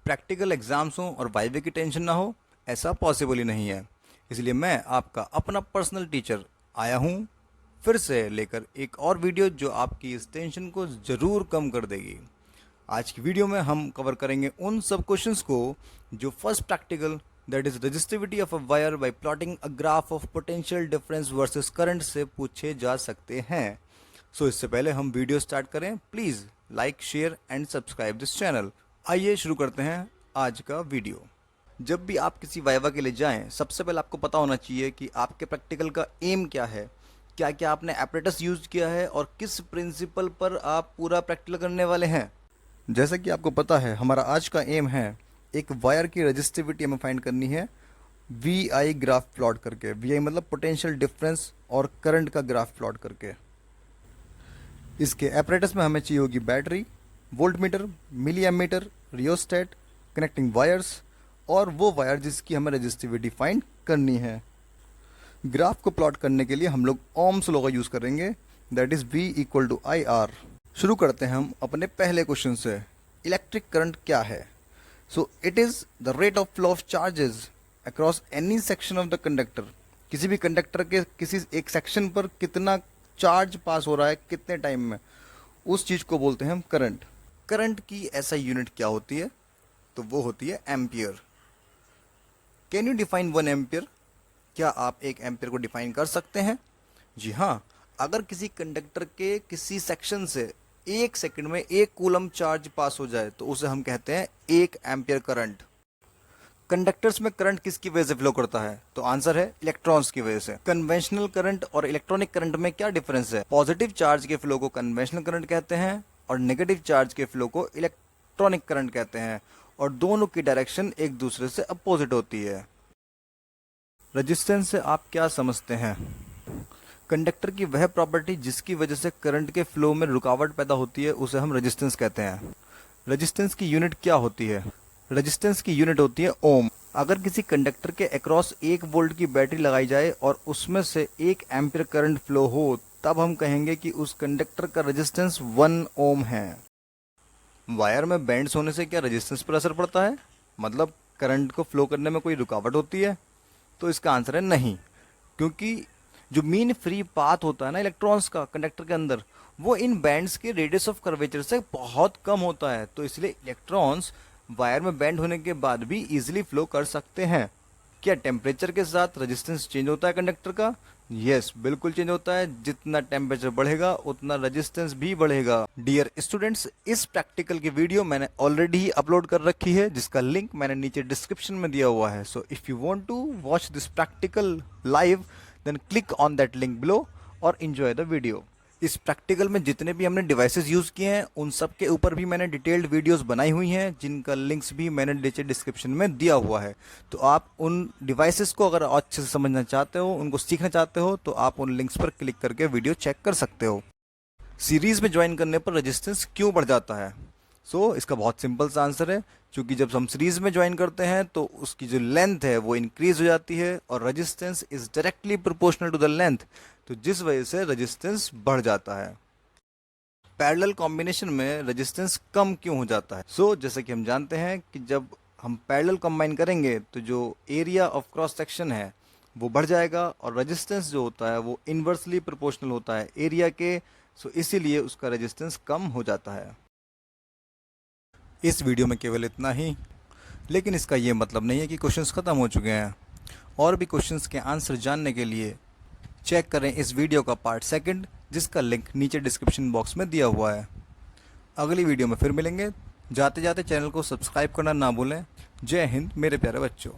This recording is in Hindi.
प्रैक्टिकल एग्जाम्स हों और वाइवे की टेंशन ना हो, ऐसा पॉसिबल ही नहीं है। इसलिए मैं आपका अपना पर्सनल टीचर आया हूँ फिर से लेकर एक और वीडियो जो आपकी इस टेंशन को ज़रूर कम कर देगी। आज की वीडियो में हम कवर करेंगे उन सब क्वेश्चंस को जो first practical that is resistivity of a wire bye plotting a graph of potential difference versus current से पूछे जा सकते हैं। सो इससे पहले हम वीडियो स्टार्ट करें, please like share and subscribe this channel. आइए शुरू करते हैं आज का वीडियो। जब भी आप किसी वाइवा के लिए जाएं, सबसे पहले आपको पता होना चाहिए कि आपके प्रैक्टिकल का एम क्या है, क्या क्या आपने एपरेटस यूज किया है और किस प्रिंसिपल पर आप पूरा प्रैक्टिकल करने वाले हैं। जैसा कि आपको पता है, हमारा आज का एम है एक वायर की रजिस्टिविटी हमें फाइंड करनी है वी आई ग्राफ प्लॉट करके। वी आई मतलब पोटेंशियल डिफरेंस और करंट का ग्राफ प्लॉट करके। इसके एपरेटस में हमें चाहिए होगी battery, voltmeter, milliammeter, rheostat, connecting wires और वो वायर जिसकी हमें रजिस्टिविटी फाइंड करनी है। ग्राफ को प्लॉट करने के लिए हम लोग ओम्स लॉ का यूज करेंगे, that is V equal to I R. शुरू करते हैं हम अपने पहले क्वेश्चन से। इलेक्ट्रिक करंट क्या है? So it is the rate of flow of charges across any section of the conductor. किसी भी कंडक्टर के किसी एक सेक्शन पर कितना चार्ज पास हो रहा है कितने टाइम में, उस चीज को बोलते हैं हम करंट। करंट की ऐसा यूनिट क्या होती है? तो वो होती है ampere. Can you define 1 ampere? क्या आप 1 एम्पियर को डिफाइन कर सकते हैं? जी हाँ, अगर किसी कंडक्टर के किसी सेक्शन से 1 सेकंड में 1 कूलम चार्ज पास हो जाए तो उसे हम कहते हैं 1 एम्पियर करंट। कंडक्टर्स में करंट किसकी वजह से फ्लो करता है? तो आंसर है इलेक्ट्रॉन्स की वजह से। कन्वेंशनल करंट और इलेक्ट्रॉनिक करंट में क्या डिफरेंस है? पॉजिटिव चार्ज के फ्लो को कन्वेंशनल करंट कहते हैं और नेगेटिव चार्ज के फ्लो को इलेक्ट्रॉनिक करंट कहते हैं, और दोनों की डायरेक्शन एक दूसरे से अपोजिट होती है। रेजिस्टेंस से आप क्या समझते हैं? कंडक्टर की वह प्रॉपर्टी जिसकी वजह से करंट के फ्लो में रुकावट पैदा होती है उसे हम रेजिस्टेंस कहते हैं। रेजिस्टेंस की यूनिट क्या होती है? रेजिस्टेंस की यूनिट होती है ओम। अगर किसी कंडक्टर के अक्रॉस 1 वोल्ट की बैटरी लगाई जाए और उसमें से 1 एम्पियर करंट फ्लो हो, तब हम कहेंगे कि उस कंडक्टर का रेजिस्टेंस 1 ओम है। वायर में बेंड्स होने से क्या रेजिस्टेंस पर असर पड़ता है? मतलब करंट को फ्लो करने में कोई रुकावट होती है? तो इसका आंसर है नहीं, क्योंकि जो मीन फ्री पाथ होता है ना इलेक्ट्रॉन्स का कंडक्टर के अंदर, वो इन बैंड्स के रेडियस ऑफ कर्वेचर से बहुत कम होता है। तो इसलिए इलेक्ट्रॉन्स वायर में बैंड होने के बाद भी इजीली फ्लो कर सकते हैं। क्या टेम्परेचर के साथ रेजिस्टेंस चेंज होता है कंडक्टर का? यस, बिल्कुल चेंज होता है। जितना टेम्परेचर बढ़ेगा उतना रेजिस्टेंस भी बढ़ेगा। डियर स्टूडेंट्स, इस प्रैक्टिकल की वीडियो मैंने ऑलरेडी ही अपलोड कर रखी है, जिसका लिंक मैंने नीचे डिस्क्रिप्शन में दिया हुआ है। So if you want to watch this practical live, then click on that link below और एंजॉय द वीडियो। इस प्रैक्टिकल में जितने भी हमने डिवाइसेस यूज़ किए हैं उन सब के ऊपर भी मैंने डिटेल्ड वीडियोस बनाई हुई हैं, जिनका लिंक्स भी मैंने नीचे डिस्क्रिप्शन में दिया हुआ है। तो आप उन डिवाइसेस को अगर अच्छे से समझना चाहते हो, उनको सीखना चाहते हो, तो आप उन लिंक्स पर क्लिक करके वीडियो चेक कर सकते हो। सीरीज में ज्वाइन करने पर रेजिस्टेंस क्यों बढ़ जाता है? इसका बहुत सिंपल सा आंसर है, क्योंकि जब हम सीरीज में ज्वाइन करते हैं तो उसकी जो लेंथ है वो इंक्रीज हो जाती है और resistance is directly proportional to the length, तो जिस वजह से रेजिस्टेंस बढ़ जाता है। पैरेलल कॉम्बिनेशन में रेजिस्टेंस कम क्यों हो जाता है? जैसे कि हम जानते हैं कि जब हम पैरेलल कंबाइन करेंगे तो जो एरिया ऑफ क्रॉस सेक्शन है वो बढ़ जाएगा और रेजिस्टेंस जो होता है वो इन्वर्सली प्रोपोर्शनल होता है एरिया के। इसीलिए उसका रेजिस्टेंस कम हो जाता है। इस वीडियो में केवल इतना ही, लेकिन इसका ये मतलब नहीं है कि क्वेश्चंस ख़त्म हो चुके हैं। और भी क्वेश्चंस के आंसर जानने के लिए चेक करें इस वीडियो का पार्ट 2, जिसका लिंक नीचे डिस्क्रिप्शन बॉक्स में दिया हुआ है। अगली वीडियो में फिर मिलेंगे। जाते जाते चैनल को सब्सक्राइब करना ना भूलें। जय हिंद मेरे प्यारे बच्चों।